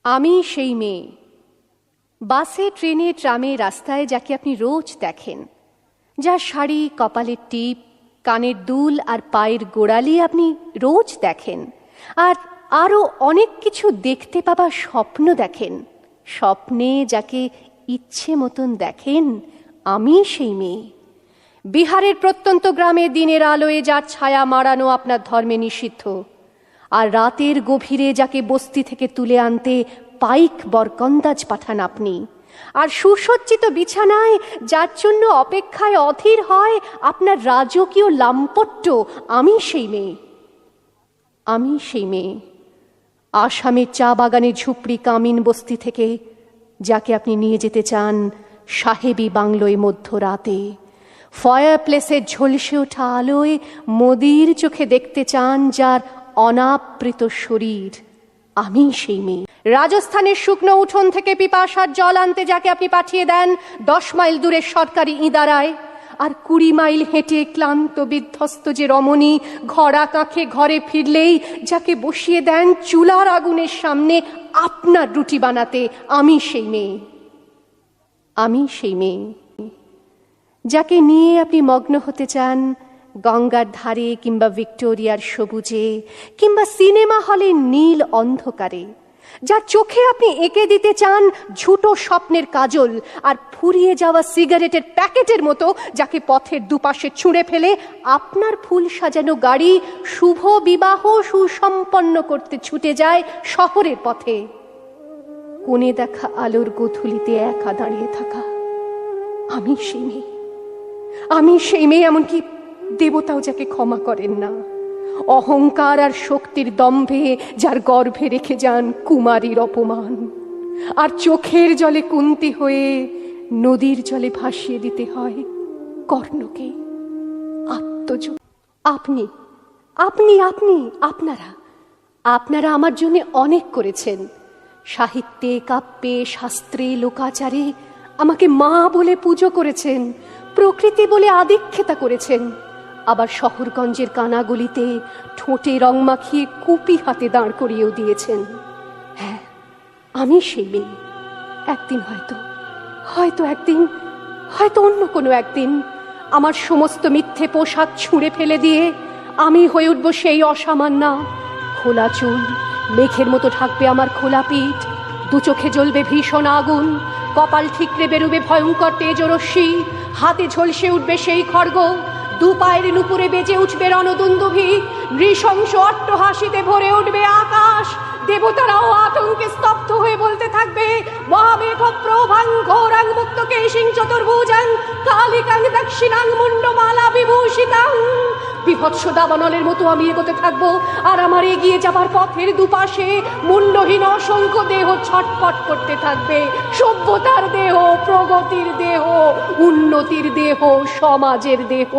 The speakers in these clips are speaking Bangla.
আমি সেই মেয়ে, বাসে ট্রেনে ট্রামে রাস্তায় যাকে আপনি রোজ দেখেন, যার শাড়ি, কপালের টিপ, কানের দুল আর পায়ের গোড়ালি আপনি রোজ দেখেন, আর আরও অনেক কিছু দেখতে পাবার স্বপ্ন দেখেন। স্বপ্নে যাকে ইচ্ছে মতন দেখেন, আমি সেই মেয়ে। বিহারের প্রত্যন্ত গ্রামে দিনের আলোয় যার ছায়া মাড়ানো আপনার ধর্মে নিষিদ্ধ, আর রাতের গভীরে যাকে বস্তি থেকে তুলে আনতে পাইক বরকন্দাজ পাঠান আপনি, আর সুসজ্জিত বিছানায় যার জন্য অপেক্ষায় অধীর হয় আপনার রাজকীয় লাম্পট্য, আমি সেই মেয়ে। আমি সেই মেয়ে, আসামের চা বাগানের ঝুপড়ি কামিন বস্তি থেকে যাকে আপনি নিয়ে যেতে চান সাহেবী বাংলোয় মধ্যরাতে, ফায়ার প্লেসের ঝলসে ওঠা আলোয় মোদির চোখে দেখতে চান যার অনাবৃত শরীর, আমি সেই মেয়ে। রাজস্থানের শুকনো উঠোন থেকে পিপাসার জল আনতে যাকে আপনি পাঠিয়ে দেন 10 মাইল দূরের সরকারি ইদারায়, আর 20 মাইল হেঁটে ক্লান্ত বিধ্বস্ত যে রমণী ঘরা কাঁখে ঘরে ফিরলেই যাকে বসিয়ে দেন চুলার আগুনের সামনে আপনার রুটি বানাতে, আমি সেই মেয়ে। আমি সেই মেয়ে যাকে নিয়ে আপনি মগ্ন হতে চান গঙ্গার ধারে কিংবা ভিক্টোরিয়ার সবুজে কিংবা সিনেমা হলের নীল অন্ধকারে, যার চোখে আপনি এঁকে দিতে চান ঝুটো স্বপ্নের কাজল, আর ফুরিয়ে যাওয়া সিগারেটের প্যাকেটের মতো যাকে পথের দুপাশে ছুঁড়ে ফেলে আপনার ফুল সাজানো গাড়ি শুভ বিবাহ সুসম্পন্ন করতে ছুটে যায় শহরের পথে। কোণে দেখা আলোর গোধূলিতে একা দাঁড়িয়ে থাকা, আমি সেই মেয়ে। আমি সেই মেয়ে, এমনকি দেবতাও যাকে ক্ষমা করেন না, অহংকার আর শক্তির দম্ভে যার গর্ভে রেখে যান কুমারীর অপমান, আর চোখের জলে কুন্তি হয়ে নদীর জলে ভাসিয়ে দিতে হয় কর্ণকে আত্মযোগ। আপনি আপনি আপনি আপনারা আপনারা আমার জন্য অনেক করেছেন। সাহিত্যে, কাব্যে, শাস্ত্রে, লোকাচারে আমাকে মা বলে পুজো করেছেন, প্রকৃতি বলে আদিক্ষেতা করেছেন, আবার শহরগঞ্জের কানাগলিতে ঠোঁটে রং মাখিয়ে কুপি হাতে দাঁড় করিয়েও দিয়েছেন। হ্যাঁ, আমি সেই মেয়ে। একদিন হয়তো অন্য কোনো একদিন আমার সমস্ত মিথ্যে পোশাক ছুঁড়ে ফেলে দিয়ে আমি হয়ে উঠব সেই অসামান্যা। খোলা চুল মেঘের মতো ঢাকবে আমার খোলা পিঠ, দু চোখে জ্বলবে ভীষণ আগুন, কপাল ঠিকরে বেরুবে ভয়ঙ্কর তেজরশ্মি, হাতে ঝলসে উঠবে সেই খড়গ, দু পায়ের নুপুরে বেজে উঠবে রণদুন্দুভি, নৃশংস অট্টহাসিতে ভরে উঠবে আকাশ। দেবতারাও আতঙ্কে স্তব্ধ হয়ে বলতে থাকবে মহামেঘ প্রভাং ঘোরাং মুক্ত কেশিং চতুর্ভুজাং কালিকাং দক্ষিণাং মুন্ডমালা বিভূষিতাং। বিভৎস দাবানলের মতো আমি এগোতে থাকবো, আর আমার এগিয়ে যাবার পথের দুপাশে মুন্ডহীন অসংখ্য দেহ ছটফট করতে থাকবে। সভ্যতার দেহ, প্রগতির দেহ, উন্নতির দেহ, সমাজের দেহ।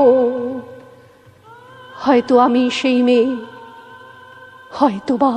হয়তো আমি সেই মেয়ে, হয়তোবা